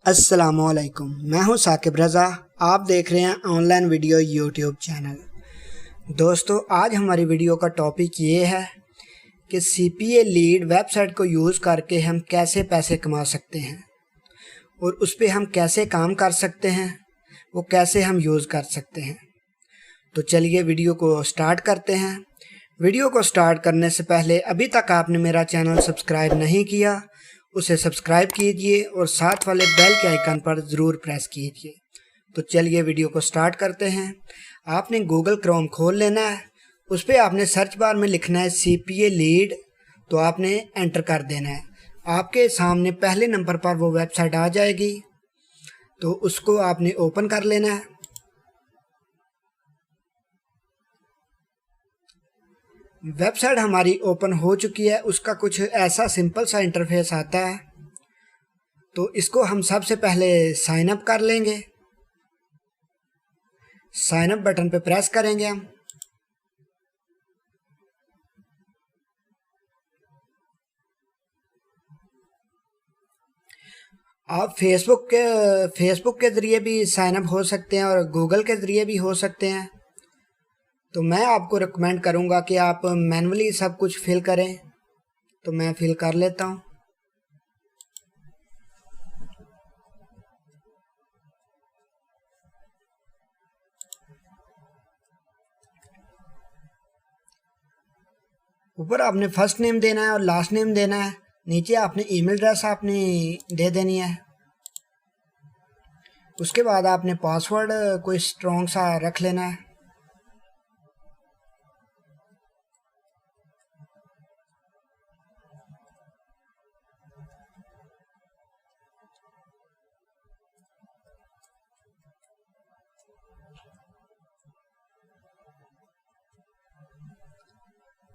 अस्सलामुअलैकुम, मैं हूं साकिब रज़ा। आप देख रहे हैं ऑनलाइन वीडियो यूट्यूब चैनल। दोस्तों, आज हमारी वीडियो का टॉपिक ये है कि CPA लीड वेबसाइट को यूज़ करके हम कैसे पैसे कमा सकते हैं और उस पर हम कैसे काम कर सकते हैं, वो कैसे हम यूज़ कर सकते हैं। तो चलिए वीडियो को स्टार्ट करते हैं। वीडियो को स्टार्ट करने से पहले अभी तक आपने मेरा चैनल सब्सक्राइब नहीं किया, उसे सब्सक्राइब कीजिए और साथ वाले बेल के आइकन पर ज़रूर प्रेस कीजिए। तो चलिए वीडियो को स्टार्ट करते हैं। आपने गूगल क्रोम खोल लेना है, उस पर आपने सर्च बार में लिखना है CPA लीड, तो आपने एंटर कर देना है। आपके सामने पहले नंबर पर वो वेबसाइट आ जाएगी, तो उसको आपने ओपन कर लेना है। वेबसाइट हमारी ओपन हो चुकी है। उसका कुछ ऐसा सिंपल सा इंटरफेस आता है, तो इसको हम सबसे पहले साइन अप कर लेंगे। साइन अप बटन पे प्रेस करेंगे हम। आप फेसबुक के ज़रिए भी साइन अप हो सकते हैं और गूगल के ज़रिए भी हो सकते हैं। तो मैं आपको रिकमेंड करूंगा कि आप मैन्युअली सब कुछ फिल करें, तो मैं फिल कर लेता हूं। ऊपर आपने फर्स्ट नेम देना है और लास्ट नेम देना है। नीचे आपने ईमेल एड्रेस आपने दे देनी है। उसके बाद आपने पासवर्ड कोई स्ट्रॉन्ग सा रख लेना है।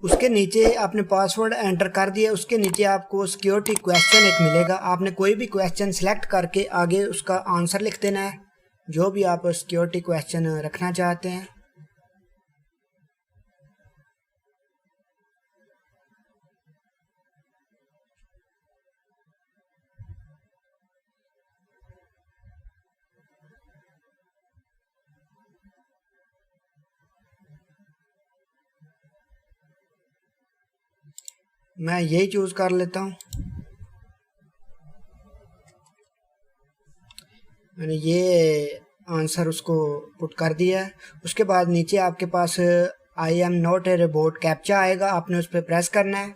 उसके नीचे आपने पासवर्ड एंटर कर दिया। उसके नीचे आपको सिक्योरिटी क्वेश्चन एक मिलेगा। आपने कोई भी क्वेश्चन सिलेक्ट करके आगे उसका आंसर लिख देना है, जो भी आप सिक्योरिटी क्वेश्चन रखना चाहते हैं। मैं यही चूज़ कर लेता हूँ। मैंने ये आंसर उसको पुट कर दिया है। उसके बाद नीचे आपके पास I am not a robot captcha आएगा, आपने उस पर प्रेस करना है।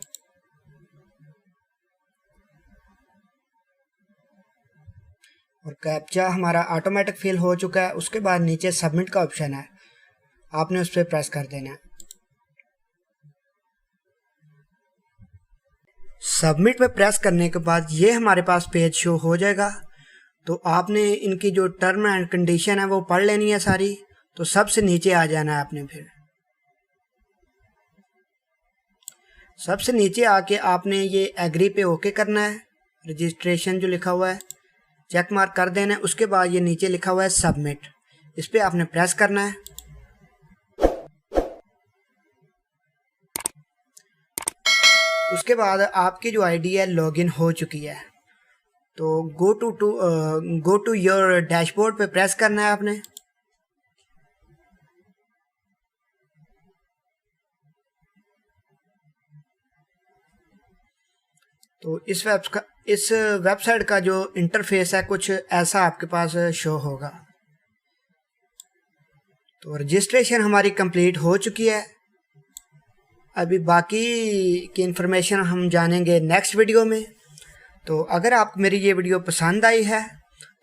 और कैप्चा हमारा ऑटोमेटिक फिल हो चुका है। उसके बाद नीचे सबमिट का ऑप्शन है, आपने उस पर प्रेस कर देना है। सबमिट पे प्रेस करने के बाद ये हमारे पास पेज शो हो जाएगा। तो आपने इनकी जो टर्म एंड कंडीशन है वो पढ़ लेनी है सारी। तो सबसे नीचे आ जाना है आपने। फिर सबसे नीचे आके आपने ये एग्री पे ओके करना है। रजिस्ट्रेशन जो लिखा हुआ है चेक मार्क कर देना है। उसके बाद ये नीचे लिखा हुआ है सबमिट, इस पर आपने प्रेस करना है। उसके बाद आपकी जो आईडी है लॉगिन हो चुकी है। तो गो टू योर डैशबोर्ड पे प्रेस करना है आपने। तो इस वेबसाइट का जो इंटरफेस है कुछ ऐसा आपके पास शो होगा। तो रजिस्ट्रेशन हमारी कंप्लीट हो चुकी है। अभी बाकी की इन्फॉर्मेशन हम जानेंगे नेक्स्ट वीडियो में। तो अगर आपको मेरी ये वीडियो पसंद आई है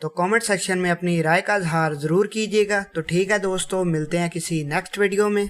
तो कमेंट सेक्शन में अपनी राय का इजहार ज़रूर कीजिएगा। तो ठीक है दोस्तों, मिलते हैं किसी नेक्स्ट वीडियो में।